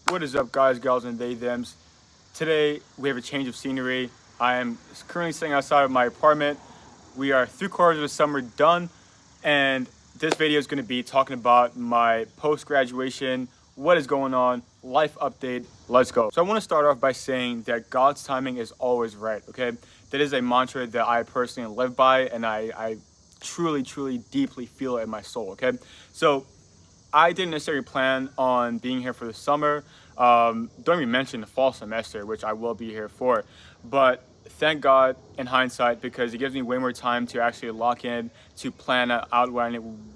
What is up, guys, gals, and they, thems? Today, we have a change of scenery. I am currently sitting outside of my apartment. We are 3/4 of the summer done, and this video is going to be talking about my post-graduation, what is going on, life update. Let's go. So I want to start off by saying that God's timing is always right, okay? That is a mantra that I personally live by, and I truly, truly, deeply feel it in my soul, okay? So I didn't necessarily plan on being here for the summer. Don't even mention the fall semester, which I will be here for. But thank God in hindsight, because it gives me way more time to actually lock in, to plan out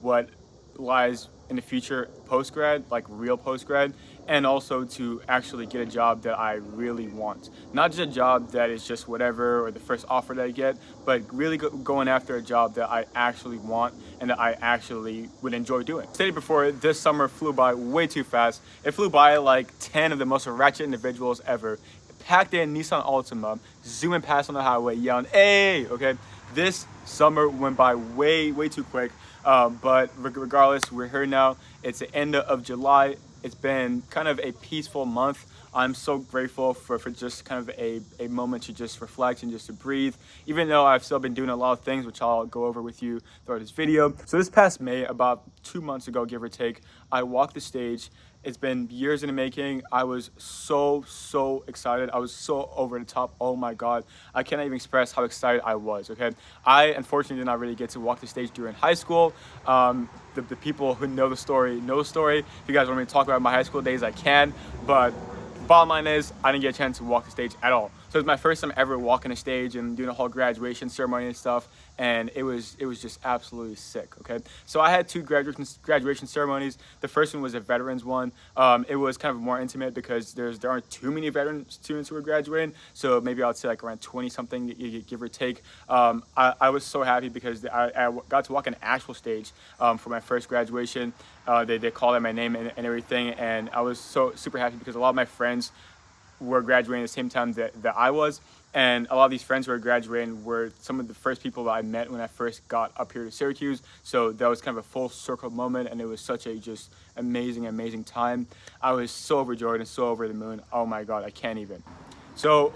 what lies in the future post-grad, like real post-grad, and also to actually get a job that I really want. Not just a job that is just whatever or the first offer that I get, but really going after a job that I actually want and that I actually would enjoy doing. Stated before, this summer flew by way too fast. It flew by like 10 of the most ratchet individuals ever. Packed in Nissan Altima, zooming past on the highway, yelling, "Hey!" Okay, this summer went by way too quick. But regardless, we're here now. It's the end of July. It's been kind of a peaceful month. I'm so grateful for just kind of a moment to just reflect and just to breathe, even though I've still been doing a lot of things, which I'll go over with you throughout this video. So this past May, about 2 months ago, give or take, I walked the stage. It's been years in the making. I was so excited. I was so over the top. Oh my God. I cannot even express how excited I was, okay? I unfortunately did not really get to walk the stage during high school. The people who know the story know the story. If you guys want me to talk about my high school days, I can. But bottom line is, I didn't get a chance to walk the stage at all. So it was my first time ever walking the stage and doing a whole graduation ceremony and stuff, and it was just absolutely sick, okay? So I had 2 graduation ceremonies. The first one was a veterans one. It was kind of more intimate because there aren't too many veteran students who are graduating, so maybe I'd say like around 20-something, give or take. I was so happy because I got to walk an actual stage for my first graduation. They called out my name and everything, and I was so super happy because a lot of my friends were graduating at the same time that I was, and a lot of these friends who were graduating were some of the first people that I met when I first got up here to Syracuse. So that was kind of a full circle moment, and it was such a just amazing time. I was so overjoyed and so over the moon. Oh my God, I can't even. So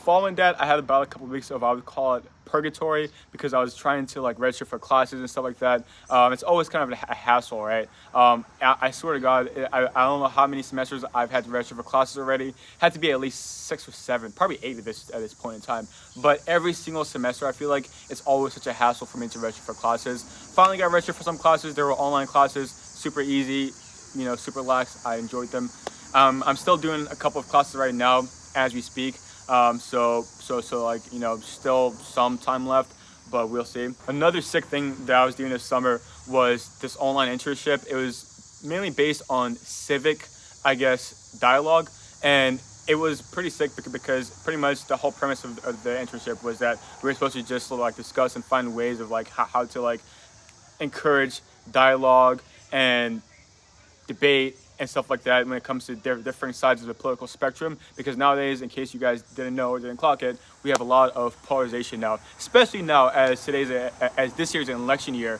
following that, I had about a couple of weeks of, I would call it purgatory, because I was trying to like register for classes and stuff like that. It's always kind of a hassle, right? I swear to God, I don't know how many semesters I've had to register for classes already. Had to be at least 6 or 7, probably 8 at this point in time. But every single semester, I feel like it's always such a hassle for me to register for classes. Finally got registered for some classes. There were online classes, super easy, super lax. I enjoyed them. I'm still doing a couple of classes right now as we speak. So like, still some time left, but we'll see. Another sick thing that I was doing this summer was this online internship. It was mainly based on civic, I guess, dialogue, and it was pretty sick because pretty much the whole premise of the internship was that we were supposed to just like discuss and find ways of like how to like encourage dialogue and debate and stuff like that when it comes to different sides of the political spectrum, because nowadays, in case you guys didn't know or didn't clock it, we have a lot of polarization now, especially now as this year's an election year,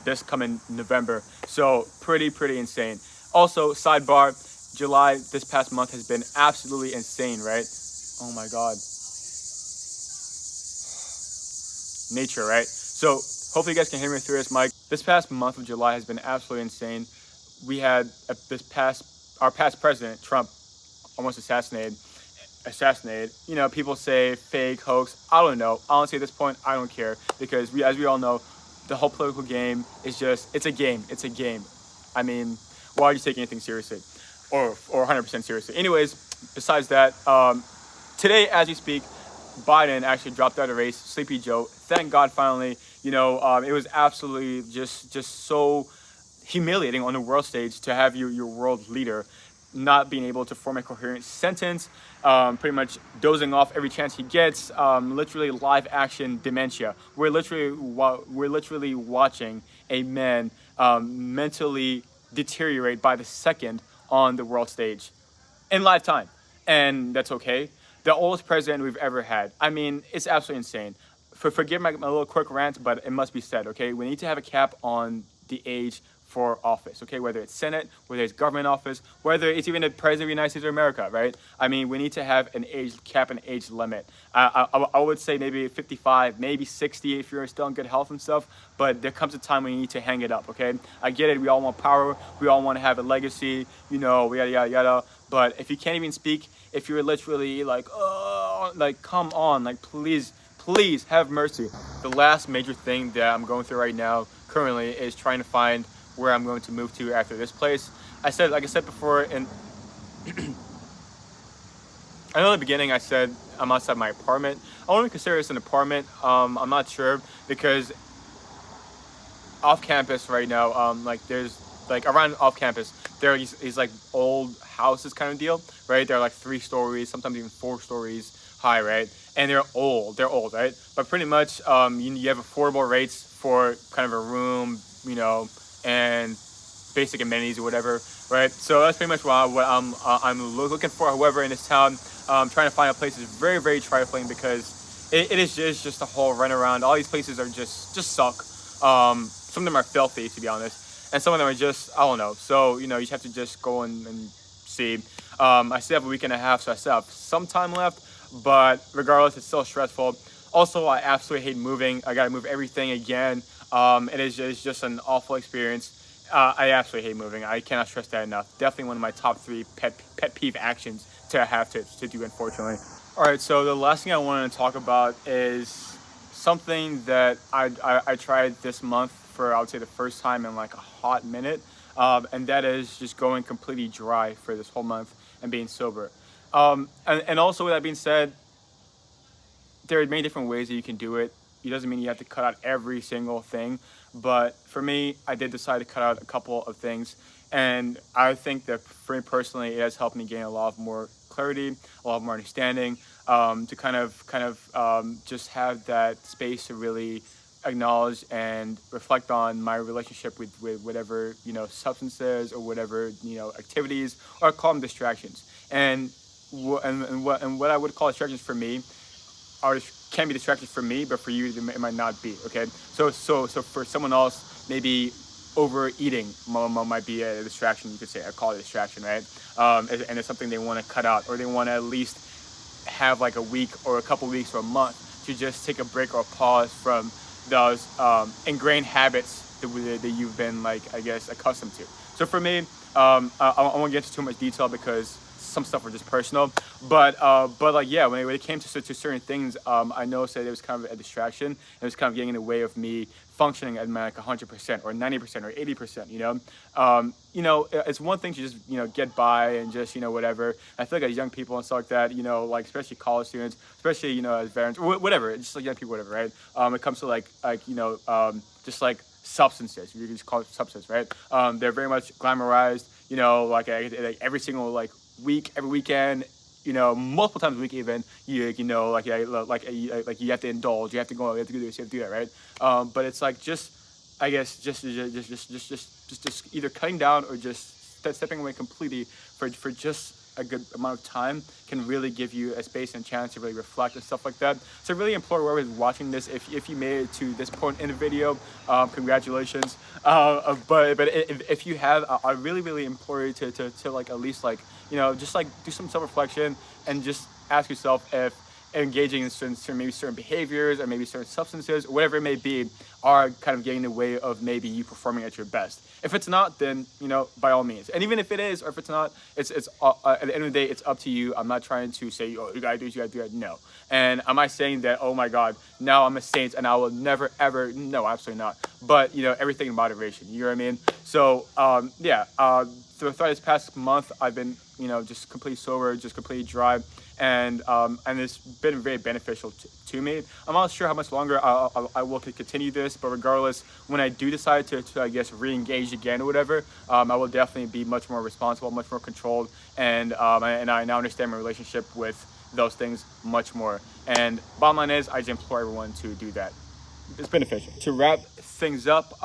this coming November. So pretty insane. Also, sidebar, July this past month has been absolutely insane, right? Oh my God. Nature, right? So hopefully you guys can hear me through this mic. This past month of July has been absolutely insane. We had our past president, Trump, almost assassinated. People say fake, hoax. I don't know. Honestly, at this point, I don't care, because as we all know, the whole political game is it's a game. It's a game. I mean, why are you taking anything seriously, or 100% seriously? Anyways, besides that, today, as we speak, Biden actually dropped out of the race. Sleepy Joe. Thank God, finally. It was absolutely just so humiliating on the world stage to have your world leader not being able to form a coherent sentence, pretty much dozing off every chance he gets, literally live action dementia. We're literally watching a man mentally deteriorate by the second on the world stage in live time, and that's okay. The oldest president we've ever had. I mean, it's absolutely insane. Forgive my little quick rant, but it must be said, okay? We need to have a cap on the age for office, okay? Whether it's Senate, whether it's government office, whether it's even the President of the United States of America, right? I mean, we need to have an age cap, an age limit. I would say maybe 55, maybe 60 if you're still in good health and stuff, but there comes a time when you need to hang it up, okay? I get it, we all want power, we all want to have a legacy, yada, yada, yada, but if you can't even speak, if you're literally like, oh, like, come on, like, please have mercy. The last major thing that I'm going through right now currently is trying to find where I'm going to move to after this place. Like I said before, and I know in the beginning I said I'm outside my apartment. I wouldn't consider this an apartment. I'm not sure, because off campus right now, like there's like around off campus, there are these like old houses kind of deal, right? They're like 3 stories, sometimes even 4 stories high, right? And they're old, right? But pretty much, you have affordable rates for kind of a room, and basic amenities or whatever, right? So that's pretty much what I'm looking for. However, in this town, trying to find a place is very, very trifling, because it is just a whole run around. All these places are just suck. Some of them are filthy, to be honest, and some of them are just, I don't know. So you just have to just go and see. I still have a week and a half, so I still have some time left. But regardless, it's still stressful. Also, I absolutely hate moving. I gotta move everything again. It is just an awful experience. I absolutely hate moving. I cannot stress that enough. Definitely one of my top 3 pet peeve actions to have to do, unfortunately. All right, so the last thing I wanted to talk about is something that I tried this month for, I would say, the first time in like a hot minute, and that is just going completely dry for this whole month and being sober. And also, with that being said, there are many different ways that you can do it. It doesn't mean you have to cut out every single thing, but for me, I did decide to cut out a couple of things, and I think that for me personally, it has helped me gain a lot more clarity, a lot more understanding, to kind of just have that space to really acknowledge and reflect on my relationship with whatever substances or whatever activities, or call them distractions. And what I would call distractions for me can be distractions for me, but for you it might not be. Okay, so for someone else, maybe overeating might be a distraction. You could say I call it a distraction, right? And it's something they want to cut out, or they want to at least have like a week or a couple weeks or a month to just take a break or a pause from those ingrained habits that you've been, like, I guess, accustomed to. So for me, I won't get into too much detail because some stuff were just personal, but like, yeah, when it came to certain things, I noticed that it was kind of a distraction. It was kind of getting in the way of me functioning at like 100% or 90% or 80%. It's one thing to just get by and just whatever. I feel like as young people and stuff like that, like especially college students, especially as veterans, or whatever, just like young people, whatever, right? It comes to like just like substances, you can just call it substance, right? They're very much glamorized, like every single like week, every weekend, multiple times a week, even you have to indulge, you have to go, you have to do this, you have to do that, right? But it's like just either cutting down or just stepping away completely for just a good amount of time can really give you a space and chance to really reflect and stuff like that. So I really implore whoever's watching this, if you made it to this point in the video, congratulations. But if you have, I really implore you to like at least like just like do some self-reflection and just ask yourself if engaging in certain behaviors or maybe certain substances or whatever it may be are kind of getting in the way of maybe you performing at your best. If it's not, then by all means. And even if it is, or if it's not, it's at the end of the day, it's up to you. I'm not trying to say, oh, you gotta do this, you gotta do that. No. And am I saying that, oh my God, now I'm a saint and I will never ever? No, absolutely not. But everything in moderation. You know what I mean? So throughout this past month, I've been just completely sober, just completely dry. And it's been very beneficial to me. I'm not sure how much longer I will continue this, but regardless, when I do decide to I guess re-engage again or whatever, I will definitely be much more responsible, much more controlled, and I now understand my relationship with those things much more. And bottom line is, I just implore everyone to do that. It's beneficial. To wrap things up,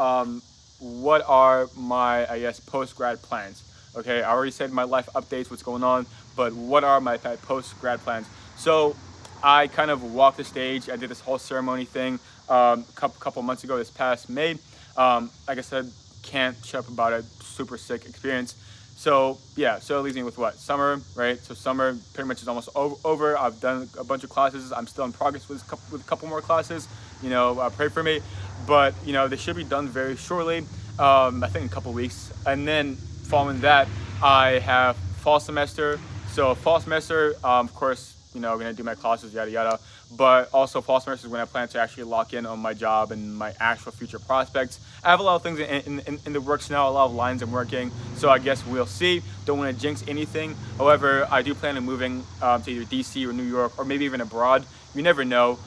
what are my, I guess, post-grad plans? Okay, I already said my life updates, what's going on, but what are my post-grad plans? So I kind of walked the stage. I did this whole ceremony thing a couple months ago, this past May. Like I said, can't shut up about it. Super sick experience. So yeah, so it leaves me with what? Summer, right? So summer pretty much is almost over. I've done a bunch of classes. I'm still in progress with a couple more classes. Pray for me. But they should be done very shortly. I think in a couple weeks. And then following that, I have fall semester. So fall semester, of course, gonna do my classes, yada yada. But also fall semester is when I plan to actually lock in on my job and my actual future prospects. I have a lot of things in the works now, a lot of lines I'm working. So I guess we'll see. Don't want to jinx anything. However, I do plan on moving to either DC or New York or maybe even abroad. You never know.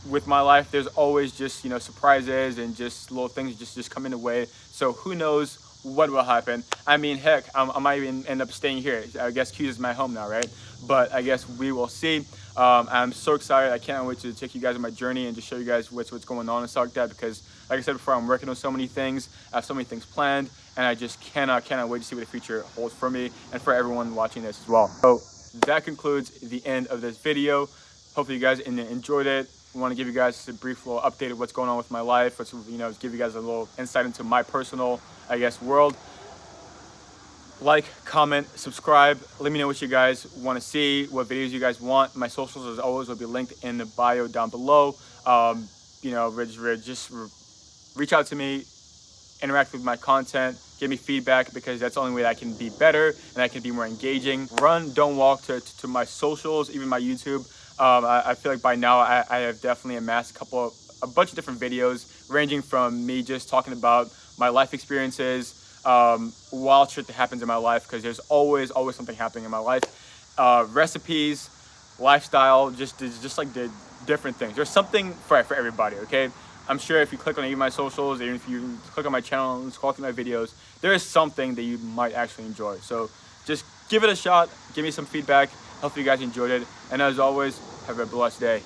With my life, there's always just surprises and just little things just come in the way. So who knows what will happen? I mean, heck, I might even end up staying here. I guess Q's is my home now, right? But I guess we will see. I'm so excited. I can't wait to take you guys on my journey and just show you guys what's going on and stuff like that. Because, like I said before, I'm working on so many things. I have so many things planned, and I just cannot wait to see what the future holds for me and for everyone watching this as well. So that concludes the end of this video. Hopefully, you guys enjoyed it. I want to give you guys a brief little update of what's going on with my life. Give you guys a little insight into my personal, I guess, world. Like, comment, subscribe. Let me know what you guys want to see, what videos you guys want. My socials, as always, will be linked in the bio down below. Just reach out to me, interact with my content, give me feedback, because that's the only way that I can be better and I can be more engaging. Run, don't walk to my socials, even my YouTube. I feel like by now I have definitely amassed a bunch of different videos, ranging from me just talking about my life experiences, wild shit that happens in my life, because there's always something happening in my life, recipes, lifestyle, just like the different things. There's something for everybody, okay? I'm sure if you click on any of my socials, even if you click on my channel and scroll through my videos, there is something that you might actually enjoy. So just give it a shot, give me some feedback. Hopefully you guys enjoyed it. And as always, have a blessed day.